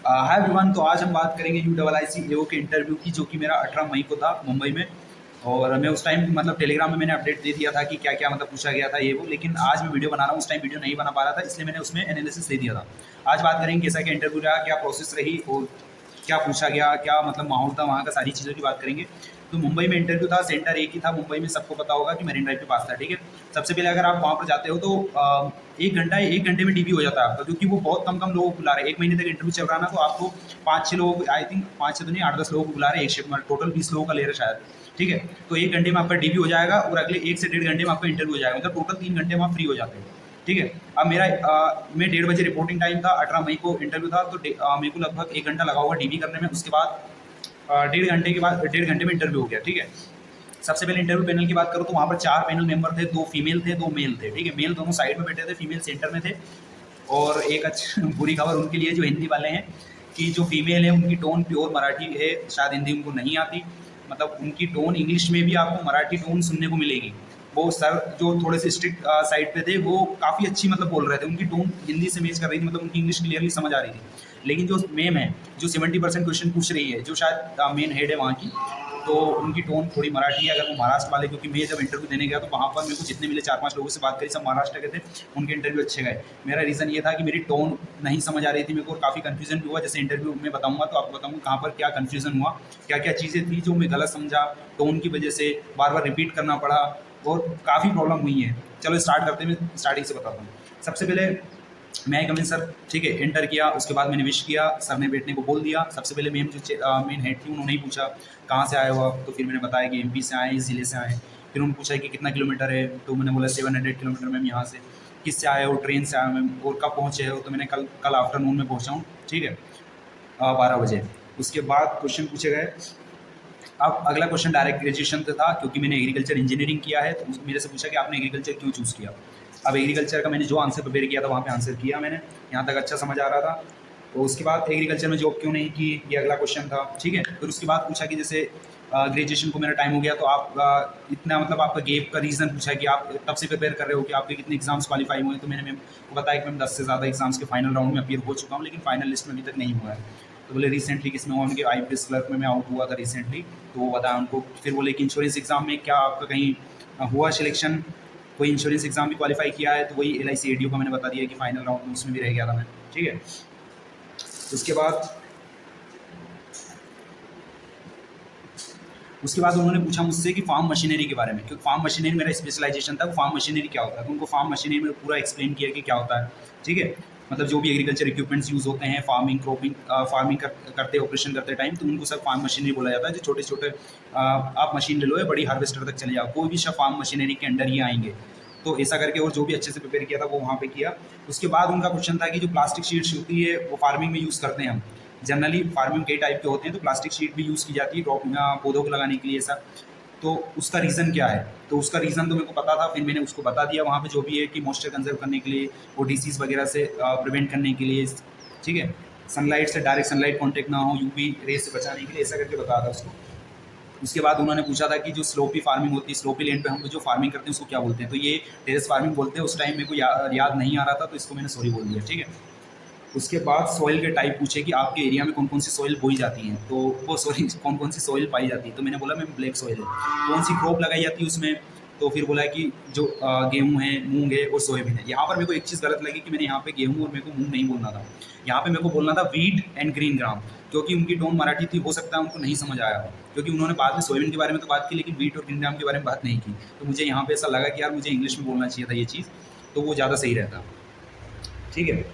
Hi everyone. तो आज हम बात करेंगे UIIC के इंटरव्यू की, जो कि मेरा 18 मई को था मुंबई में। और मैं उस टाइम मतलब टेलीग्राम में मैंने अपडेट दे दिया था कि क्या क्या मतलब पूछा गया था ये वो, लेकिन आज मैं वीडियो बना रहा हूँ। उस टाइम वीडियो नहीं बना पा रहा था, इसलिए मैंने उसमें एनालिसिस दे दिया था। आज बात करेंगे कैसा क्या इंटरव्यू रहा, क्या प्रोसेस रही और क्या पूछा गया, क्या मतलब माहौल था वहाँ का, सारी चीज़ों की बात करेंगे। तो मुंबई में इंटरव्यू था, सेंटर एक ही था मुंबई में, सबको पता होगा कि मरीन ड्राइव के पास था। ठीक है, सबसे पहले अगर आप वहाँ पर जाते हो तो 1 घंटे में डीबी हो जाता है आपका, क्योंकि वो बहुत कम कम लोगों को बुला रहे हैं। 1 महीने तक इंटरव्यू चल रहा है ना, तो आपको 5-6 लोग, आई थिंक 5-6 तो नहीं, 8-10 लोगों को बुला रहे हैं एक शिफ्ट में, टोटल 20 लोगों का ले रहे हैं शायद। ठीक है, तो 1 घंटे में आपका डीबी हो जाएगा और अगले 1 से 1.5 घंटे में आपका इंटरव्यू हो जाएगा, मतलब टोटल 3 घंटे में आप फ्री हो जाते हो। ठीक है, अब मेरा मैं 1:30 बजे रिपोर्टिंग टाइम था, 18 मई को इंटरव्यू था, तो मेरे को लगभग 1 घंटा लगा होगा डीबी करने में। उसके बाद 1.5 घंटे के बाद 1.5 घंटे में इंटरव्यू हो गया। ठीक है, सबसे पहले इंटरव्यू पैनल की बात करूँ तो वहाँ पर 4 पैनल मेंबर थे, 2 फीमेल थे, 2 मेल थे। ठीक है, मेल दोनों साइड में बैठे थे, फीमेल सेंटर में थे। और एक अच्छी बुरी खबर उनके लिए जो हिंदी वाले हैं, कि जो फीमेल है उनकी टोन प्योर मराठी है, शायद हिंदी उनको नहीं आती। मतलब उनकी टोन इंग्लिश में भी आपको मराठी टोन सुनने को मिलेगी। वो सर जो थोड़े से स्ट्रिक्ट साइड पे थे, वो काफ़ी अच्छी मतलब बोल रहे थे, उनकी टोन हिंदी से मैच कर रही थी, मतलब उनकी इंग्लिश क्लियरली समझ आ रही थी। लेकिन जो मैम है, जो 70% क्वेश्चन पूछ रही है, जो शायद मेन हेड है वहाँ की, तो उनकी टोन थोड़ी मराठी है। अगर वो महाराष्ट्र वाले, क्योंकि मैं जब इंटरव्यू देने गया तो वहाँ पर मेरे को जितने मिले 4-5 लोगों से बात करी, सब महाराष्ट्र के थे, उनके इंटरव्यू अच्छे गए। मेरा रीज़न ये था कि मेरी टोन नहीं समझ आ रही थी मेरे को, और काफ़ी कन्फ्यूजन भी हुआ। जैसे इंटरव्यू में बताऊँगा तो आपको बताऊँगा कहाँ पर क्या कन्फ्यूजन हुआ, क्या क्या चीज़ें थी जो मैं गलत समझा, टोन की वजह से बार बार रिपीट करना पड़ा, और काफ़ी प्रॉब्लम हुई है। चलो स्टार्ट करते हैं, मैं स्टार्टिंग से बताता हूँ। सबसे पहले मैं कमिंग सर, ठीक है, एंटर किया। उसके बाद मैंने विश किया, सर ने बैठने को बोल दिया। सबसे पहले मैम जो मेन हेड थी, उन्होंने ही पूछा कहाँ से आए हो आप, तो फिर मैंने बताया कि MP से आए, इस ज़िले से आए। फिर उन्होंने पूछा कि कितना किलोमीटर है, तो मैंने बोला 700 किलोमीटर मैम यहाँ से। किससे आए हो, ट्रेन से आए मैम, और कब पहुँचे हो, तो मैंने कल कल आफ्टरनून में पहुँचा हूँ। ठीक है, 12 बजे। उसके बाद क्वेश्चन पूछे गए। अब अगला क्वेश्चन डायरेक्ट ग्रेजुएशन से था, क्योंकि मैंने एग्रीकल्चर इंजीनियरिंग किया है, तो मेरे से पूछा कि आपने एग्रीकल्चर क्यों चूज़ किया। अब एग्रीकल्चर का मैंने जो आंसर प्रिपेयर किया था वहाँ पे आंसर किया मैंने, यहाँ तक अच्छा समझ आ रहा था। तो उसके बाद एग्रीकल्चर में जॉब क्यों नहीं की, ये अगला क्वेश्चन था। ठीक है, फिर उसके बाद पूछा कि जैसे ग्रेजुएशन को मेरा टाइम हो गया, तो आप इतना मतलब आपका गैप का रीज़न पूछा कि आप तब से प्रिपेयर कर रहे हो, कि आपके कितने एग्जाम्स क्वालिफाई हुए हैं। तो मैंने मैम को बताया कि मैम 10 से ज़्यादा एग्जाम्स के फाइनल राउंड में अपीयर हो चुका हूँ, लेकिन फाइनल लिस्ट में अभी तक नहीं हुआ है। तो बोले रिसेंटली किस में हुआ, उनके IPS क्लर्क में मैं आउट हुआ था रिसेंटली, तो वो बताया उनको। फिर बोले कि इंश्योरेंस एग्ज़ाम में क्या आपका कहीं हुआ सिलेक्शन, कोई इंश्योरेंस एग्ज़ाम भी क्वालिफाई किया है, तो वही LIC ADO का मैंने बता दिया कि फाइनल राउंड में उसमें भी रह गया था मैं। ठीक है, उसके बाद उन्होंने पूछा मुझसे कि फार्म मशीनरी के बारे में, क्योंकि फार्म मशीनरी मेरा स्पेशलाइजेशन था, फार्म मशीनरी क्या होता है। तो उनको फार्म मशीनरी में पूरा एक्सप्लेन किया कि क्या होता है। ठीक है, मतलब जो भी एग्रीकल्चर इक्विपमेंट्स यूज़ होते हैं फार्मिंग, क्रॉपिंग, फार्मिंग करते ऑपरेशन करते टाइम, तो उनको सब फार्म मशीनरी बोला जाता है। जो छोटे छोटे आप मशीन ले लो, या बड़ी हार्वेस्टर तक चले जाओ, कोई भी सब फार्म मशीनरी के अंडर ही आएंगे। तो ऐसा करके, और जो भी अच्छे से प्रिपेयर किया था वो वहाँ पे किया। उसके बाद उनका क्वेश्चन था कि जो प्लास्टिक शीट्स होती है वो फार्मिंग में यूज़ करते हैं हम, जनरली फार्मिंग कई टाइप के होते हैं, तो प्लास्टिक शीट भी यूज़ की जाती है क्रॉप पौधों को लगाने के लिए ऐसा। तो उसका रीज़न क्या है, तो उसका रीज़न तो मेरे को पता था, फिर मैंने उसको बता दिया वहाँ पे, जो भी है कि मॉइस्चर कंजर्व करने के लिए और डिसीज़ वगैरह से प्रिवेंट करने के लिए। ठीक है, सनलाइट से डायरेक्ट सनलाइट कॉन्टेक्ट ना हो, UV रेस से बचाने के लिए, ऐसा करके बताया था उसको। उसके बाद उन्होंने पूछा था कि जो स्लोपी फार्मिंग होती है, स्लोपी लैंड पे हम लोग जो फार्मिंग करते हैं उसको क्या बोलते हैं, तो ये टेरेस फार्मिंग बोलते हैं। उस टाइम मेरे को याद नहीं आ रहा था, तो इसको मैंने सॉरी बोल दिया। ठीक है, उसके बाद सॉइल के टाइप पूछे कि आपके एरिया में कौन कौन सी सॉइल बोई जाती हैं, तो वो सॉरी कौन कौन सी सॉइल पाई जाती है, तो मैंने बोला मैम ब्लैक सॉइल है। कौन सी क्रॉप लगाई जाती है उसमें, तो फिर बोला कि जो गेहूँ है, मूंग है और सोयाबीन है। यहाँ पर मेरे को एक चीज़ गलत लगी कि मैंने यहाँ पे गेहूँ और मेरे को मूंग नहीं बोलना था, यहाँ पे मेरे को बोलना था वीट एंड ग्रीन ग्राम, क्योंकि उनकी टोन मराठी थी, हो सकता है उनको नहीं समझ आया हो, क्योंकि उन्होंने बाद में सोयाबीन के बारे में तो बात की, लेकिन वीट और ग्रीन ग्राम के बारे में बात नहीं की। तो मुझे यहाँ पे ऐसा लगा कि यार मुझे इंग्लिश में बोलना चाहिए था ये चीज़, तो वो ज़्यादा सही रहता। ठीक है,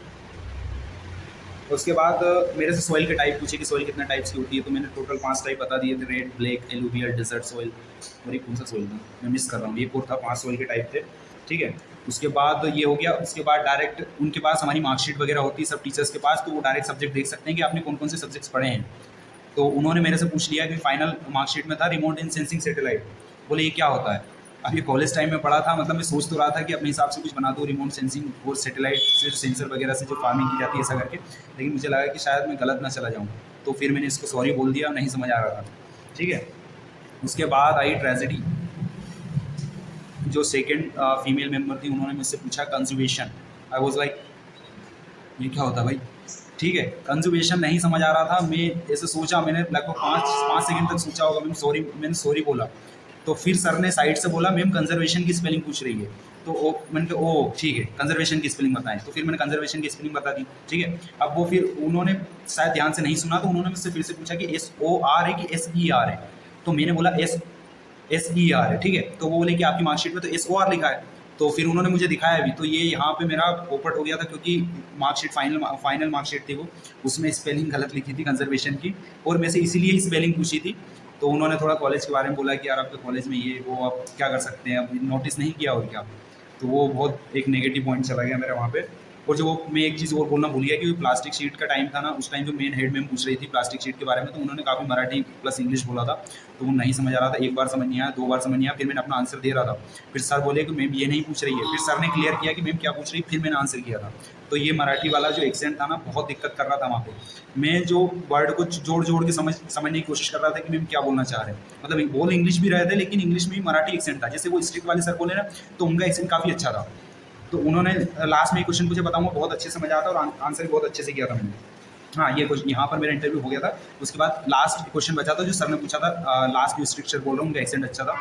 उसके बाद मेरे से सॉइल के टाइप पूछे कि सॉइल कितने टाइप्स की होती है, तो मैंने टोटल 5 टाइप बता दिए थे, red, black, alluvial, desert soil, और एक कौन सा सॉइल था मैं मिस कर रहा हूँ, एक और था, 5 सॉइल के टाइप थे। ठीक है, उसके बाद ये हो गया। उसके बाद डायरेक्ट उनके पास हमारी मार्कशीट वगैरह होती है सब टीचर्स के पास, तो वो डायरेक्ट सब्जेक्ट देख सकते हैं कि आपने कौन कौन से सब्जेक्ट्स पढ़े हैं। तो उन्होंने मेरे से पूछ लिया कि फाइनल मार्कशीट में था रिमोट इन सेंसिंग सैटेलाइट, बोले ये क्या होता है। अब ये कॉलेज टाइम में पढ़ा था, मतलब मैं सोच तो रहा था कि अपने हिसाब से कुछ बना दूँ रिमोट सेंसिंग और सैटेलाइट से सेंसर वगैरह से जो फार्मिंग की जाती है ऐसा करके, लेकिन मुझे लगा कि शायद मैं गलत ना चला जाऊँ, तो फिर मैंने इसको सॉरी बोल दिया, नहीं समझ आ रहा था। ठीक है, उसके बाद आई ट्रेजेडी। जो सेकेंड फीमेल मेंबर थी, उन्होंने मुझसे पूछा कंजर्वेशन। आई वॉज लाइक ये क्या होता है भाई, ठीक है। कंजुगेशन नहीं समझ आ रहा था, मैं ऐसे सोचा, मैंने लगभग 5 सेकंड तक सोचा होगा, मैंने सॉरी बोला। तो फिर सर ने साइड से बोला मैम कंजर्वेशन की स्पेलिंग पूछ रही है। तो मैंने कहा ओ ठीक है, कंजर्वेशन की स्पेलिंग बताएं। तो फिर मैंने कंजर्वेशन की स्पेलिंग बता दी। ठीक है। अब वो फिर उन्होंने शायद ध्यान से नहीं सुना, तो उन्होंने मुझसे फिर से पूछा कि SOR है कि SER है। तो मैंने बोला SER है। ठीक है। तो वो बोले कि आपकी मार्कशीट में तो SOR लिखा है। तो फिर उन्होंने मुझे दिखाया भी, तो ये यहाँ पे मेरा पोपट हो गया था, क्योंकि मार्कशीट फाइनल मार्कशीट थी वो, उसमें स्पेलिंग गलत लिखी थी कंजर्वेशन की, और मैं से इसीलिए ही स्पेलिंग पूछी थी। तो उन्होंने थोड़ा कॉलेज के बारे में बोला कि यार आपके कॉलेज में ये वो, आप क्या कर सकते हैं, अब नोटिस नहीं किया और क्या। तो वो बहुत एक नेगेटिव पॉइंट चला गया मेरा वहाँ पे। और जो मैं एक चीज़ और बोलना भूल गया कि प्लास्टिक शीट का टाइम था ना, उस टाइम जो मेन हेड मैम पूछ रही थी प्लास्टिक शीट के बारे में, तो उन्होंने काफ़ी मराठी प्लस इंग्लिश बोला था। तो वो नहीं समझ आ रहा था, एक बार समझ नहीं आया, 2 बार समझ नहीं आया, फिर मैंने अपना आंसर दे रहा था। फिर सर बोले कि मैम ये नहीं पूछ रही है, फिर सर ने क्लियर किया कि मैम क्या पूछ रही, फिर मैंने आंसर किया था। तो ये मराठी वाला जो एक्सेंट था ना, बहुत दिक्कत कर रहा था वहाँ पे। मैं जो वर्ड को जोड़ जोड़ के समझने की कोशिश कर रहा था कि मैम क्या बोलना चाह रहे हैं, मतलब बोल इंग्लिश भी रहे थे, लेकिन इंग्लिश में भी मराठी एक्सेंट था। जैसे वो स्ट्रिक्ट वाले सर बोले ना, तो उनका एक्सेंट काफ़ी अच्छा था। तो उन्होंने लास्ट में एक क्वेश्चन मुझे बताऊंगा, बहुत अच्छे से समझ आया था, और आंसर भी बहुत अच्छे से किया था मैंने। हाँ, ये क्वेश्चन यहाँ पर मेरा इंटरव्यू हो गया था। उसके बाद लास्ट क्वेश्चन बचा था जो सर ने पूछा था, लास्ट जो स्ट्रिक्चर बोल रहा हूँ, उनका एक्सेंट अच्छा था।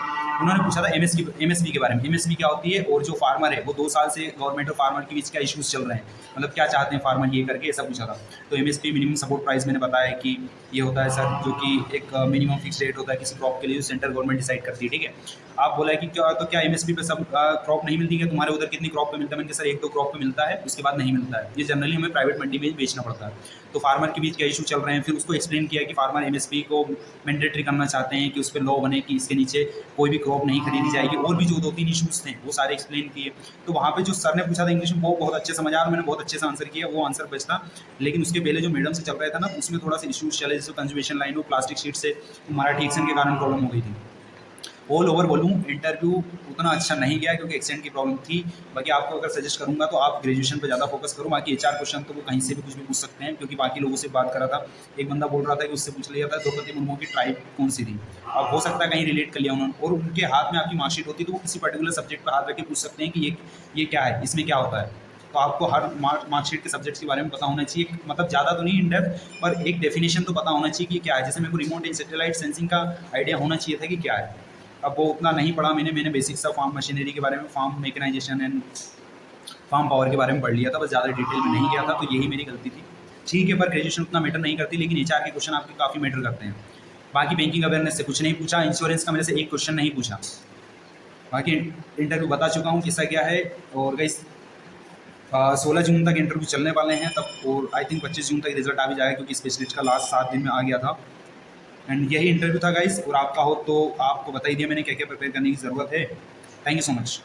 उन्होंने पूछा था एमएसपी के बारे में, एमएसपी क्या होती है, और जो फार्मर है वो 2 साल से गवर्नमेंट और फार्मर के बीच क्या इश्यूज चल रहे हैं, मतलब क्या चाहते हैं फार्मर ये करके, ऐसा पूछा था। तो एमएसपी मिनिमम सपोर्ट प्राइस मैंने बताया कि ये होता है सर, जो कि एक मिनिमम फिक्स रेट होता है किसी क्रॉप के लिए, जो सेंट्रल गवर्नमेंट डिसाइड करती है। ठीक है। आप बोला है कि क्या, तो क्या एमएसपी पे सब क्रॉप नहीं मिलती है, तुम्हारे उधर कितनी क्रॉप पे मिलता है? मैंने कहा सर 1-2 क्रॉप पे मिलता है, उसके बाद नहीं मिलता है, ये जनरली हमें प्राइवेट मंडी में बेचना पड़ता है। तो फार्मर के बीच क्या इशू चल रहे हैं, फिर उसको एक्सप्लेन किया कि फार्मर एमएसपी को मैंडेटरी करना चाहते हैं, कि उस पर लॉ बने कि इसके नीचे कोई भी क्रॉप नहीं खरीदी जाएगी, और भी जो 2-3 इशूज़ थे वो सारे एक्सप्लेन किए। तो वहाँ पे जो सर ने पूछा था इंग्लिश में, वो बहुत अच्छे समझ आया, मैंने बहुत अच्छे से आंसर किया, वो आंसर बचता। लेकिन उसके पहले जो मैडम से चल रहा था ना, उसमें थोड़ा सा इशूज़ चले, जैसे कंजुगेशन लाइन हो, प्लास्टिक शीट से मराठी एक्सेंट के कारण प्रॉब्लम हो गई थी। ऑल ओवर बोलूँ, इंटरव्यू उतना अच्छा नहीं गया क्योंकि एक्सेंट की प्रॉब्लम थी। बाकी आपको अगर सजेस्ट करूँगा तो आप ग्रेजुएशन पे ज़्यादा फोकस करो। बाकी एचआर क्वेश्चन तो वो कहीं से भी कुछ भी पूछ सकते हैं, क्योंकि बाकी लोगों से बात करा था, एक बंदा बोल रहा था कि उससे पूछ लिया था द्रौपदी मुर्मू की ट्राइब कौन सी थी। अब हो सकता है कहीं रिलेट कर लिया उन्होंने, और उनके हाथ में आपकी मार्कशीट होती तो वो किसी पर्टिकुलर सब्जेक्ट पर हाथ रख के पूछ सकते हैं कि ये क्या है, इसमें क्या होता है। तो आपको हर मार्कशीट के सब्जेक्ट्स के बारे में पता होना चाहिए, मतलब ज़्यादा तो नहीं इन डेप्थ, पर एक डेफिनेशन तो पता होना चाहिए कि क्या है। जैसे मेरे को रिमोट एंड सैटेलाइट सेंसिंग का आइडिया होना चाहिए था कि क्या है। अब वो उतना नहीं पढ़ा मैंने बेसिक्स ऑफ फार्म मशीनरी के बारे में, farm mechanization and farm power के बारे में पढ़ लिया था, बस ज़्यादा डिटेल में नहीं गया था, तो यही मेरी गलती थी। ठीक है, पर ग्रेजुएशन उतना मैटर नहीं करती, लेकिन एचआर के क्वेश्चन आपके काफ़ी मैटर करते हैं। बाकी बैंकिंग अवेयरनेस से कुछ नहीं पूछा, इंश्योरेंस का मेरे से एक क्वेश्चन नहीं पूछा। बाकी इंटरव्यू बता चुका हूँ किस्सा क्या है। और गई 16 जून तक इंटरव्यू चलने वाले हैं तब, और आई थिंक 25 जून तक रिजल्ट आ भी जाएगा, क्योंकि स्पेशलिस्ट का लास्ट 7 दिन में आ गया था। एंड यही इंटरव्यू था गाइस, और आपका हो तो आपको बता ही दिया मैंने क्या क्या प्रिपेयर करने की ज़रूरत है। Thank you so much.